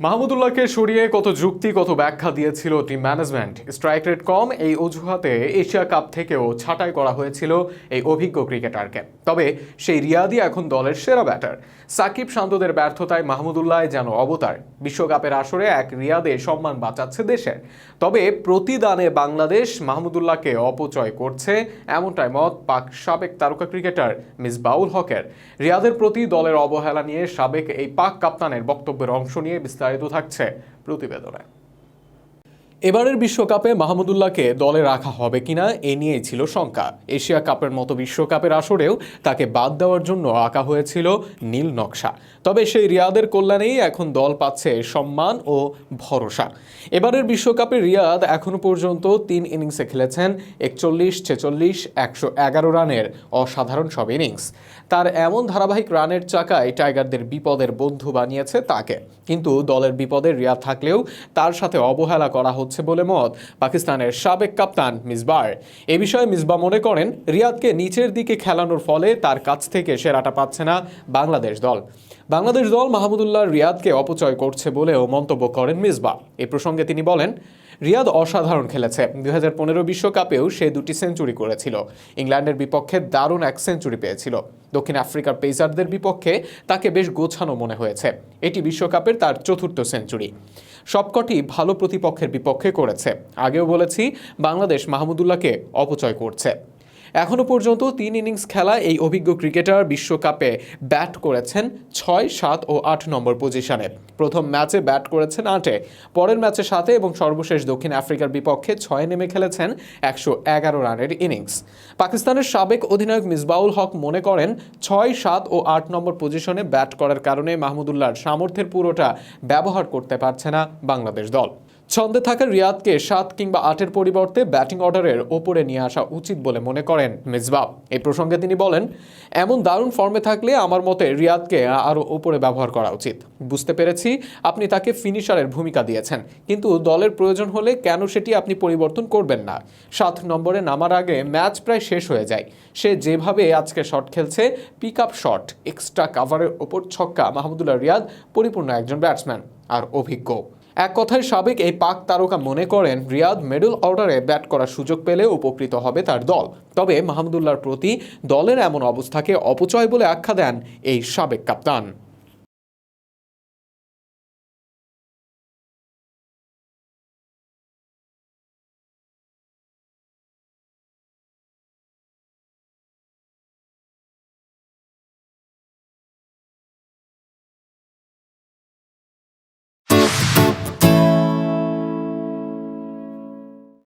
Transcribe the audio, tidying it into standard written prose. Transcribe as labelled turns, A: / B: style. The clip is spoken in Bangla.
A: মাহমুদুল্লাহকে সরিয়ে কত যুক্তি কত ব্যাখ্যা দিয়েছিল টিম ম্যানেজমেন্ট। স্ট্রাইক রেট কম এই অজুহাতে এশিয়া কাপ থেকেও ছাঁটাই করা হয়েছিল এই অভিজ্ঞ ক্রিকেটারকে। তবে সেই রিয়াদই এখন দলের সেরা ব্যাটার। সাকিব শান্তদের ব্যর্থতায় মাহমুদুল্লাহ যেন অবতার। বিশ্বকাপের আসরে এক রিয়াদে সম্মান বাঁচাচ্ছে দেশের। তবে প্রতিদানে বাংলাদেশ মাহমুদুল্লাহকে অপচয় করছে, এমনটাই মত পাক সাবেক তারকা ক্রিকেটার মিসবাউল হকের। রিয়াদের প্রতি দলের অবহেলা নিয়ে সাবেক এই পাক কাপ্তানের বক্তব্যের অংশ নিয়ে বিস্তারিত থাকছে প্রতিবেদনে। এবারের বিশ্বকাপে মাহমুদুল্লাহকে দলে রাখা হবে কিনা এ নিয়েই ছিল শঙ্কা। এশিয়া কাপের মতো বিশ্বকাপের আসরেও তাকে বাদ দেওয়ার জন্য আঁকা হয়েছিল নীল নকশা। তবে সেই রিয়াদের কল্যাণেই এখন দল পাচ্ছে সম্মান ও ভরসা। এবারের বিশ্বকাপে রিয়াদ এখনো পর্যন্ত 3 ইনিংসে খেলেছেন 41, 46, 111 রানের অসাধারণ সব ইনিংস। তার এমন ধারাবাহিক রানের চাকায় টাইগারদের বিপদের বন্ধু বানিয়েছে তাকে। কিন্তু দলের বিপদে রিয়াদ থাকলেও তার সাথে অবহেলা করা হচ্ছে বলে মত পাকিস্তানের সাবেক কাপ্তান মিসবার। এ বিষয়ে মিসবা মনে করেন, রিয়াদকে নিচের দিকে খেলানোর ফলে তার কাছ থেকে সেরাটা পাচ্ছে না বাংলাদেশ দল। বাংলাদেশ দল মাহমুদুল্লাহ রিয়াদকে অপচয় করছে বলেও মন্তব্য করেন মিসবা। এ প্রসঙ্গে তিনি বলেন, রিয়াদ অসাধারণ খেলেছে। 2015 বিশ্বকাপেও সে 2টি সেঞ্চুরি করেছিল। ইংল্যান্ডের বিপক্ষে দারুণ এক সেঞ্চুরি পেয়েছিল। দক্ষিণ আফ্রিকার পেসারদের বিপক্ষে তাকে বেশ গোছানো মনে হয়েছে। এটি বিশ্বকাপের তার 4র্থ সেঞ্চুরি। সবকটি ভালো প্রতিপক্ষের বিপক্ষে করেছে। আগেও বলেছি, বাংলাদেশ মাহমুদুল্লাহকে অপচয় করছে। এখনও পর্যন্ত 3 ইনিংস খেলা এই অভিজ্ঞ ক্রিকেটার বিশ্বকাপে ব্যাট করেছেন 6, 7 ও 8 নম্বর পজিশনে। প্রথম ম্যাচে ব্যাট করেছেন 8-এ, পরের ম্যাচে 7-এ এবং সর্বশেষ দক্ষিণ আফ্রিকার বিপক্ষে 6-এ নেমে খেলেছেন 111 রানের ইনিংস। পাকিস্তানের সাবেক অধিনায়ক মিসবাউল হক মনে করেন, 6, 7 ও 8 নম্বর পজিশনে ব্যাট করার কারণে মাহমুদুল্লাহর সামর্থ্যের পুরোটা ব্যবহার করতে পারছে না বাংলাদেশ দল। ছন্দে থাকা রিয়াদকে 7 কিংবা 8-এর পরিবর্তে ব্যাটিং অর্ডারের ওপরে নিয়ে আসা উচিত বলে মনে করেন মিসবাহ। এই প্রসঙ্গে তিনি বলেন, এমন দারুণ ফর্মে থাকলে আমার মতে রিয়াদকে আরও ওপরে ব্যবহার করা উচিত। বুঝতে পেরেছি আপনি তাকে ফিনিশারের ভূমিকা দিয়েছেন, কিন্তু দলের প্রয়োজন হলে কেন সেটি আপনি পরিবর্তন করবেন না? 7 নম্বরে নামার আগে ম্যাচ প্রায় শেষ হয়ে যায়। সে যেভাবে আজকে শট খেলছে, পিক আপ শট, এক্সট্রা কাভারের ওপর ছক্কা, মাহমুদুল্লাহ রিয়াদ পরিপূর্ণ একজন ব্যাটসম্যান আর অভিজ্ঞ। এক কথায় সাবেক এই পাক তারকা মনে করেন, রিয়াদ মিডল অর্ডারে ব্যাট করার সুযোগ পেলে উপকৃত হবে তার দল। তবে মাহমুদুল্লাহর প্রতি দলের এমন অবস্থাকে অপচয় বলে আখ্যা দেন এই সাবেক কাপ্তান।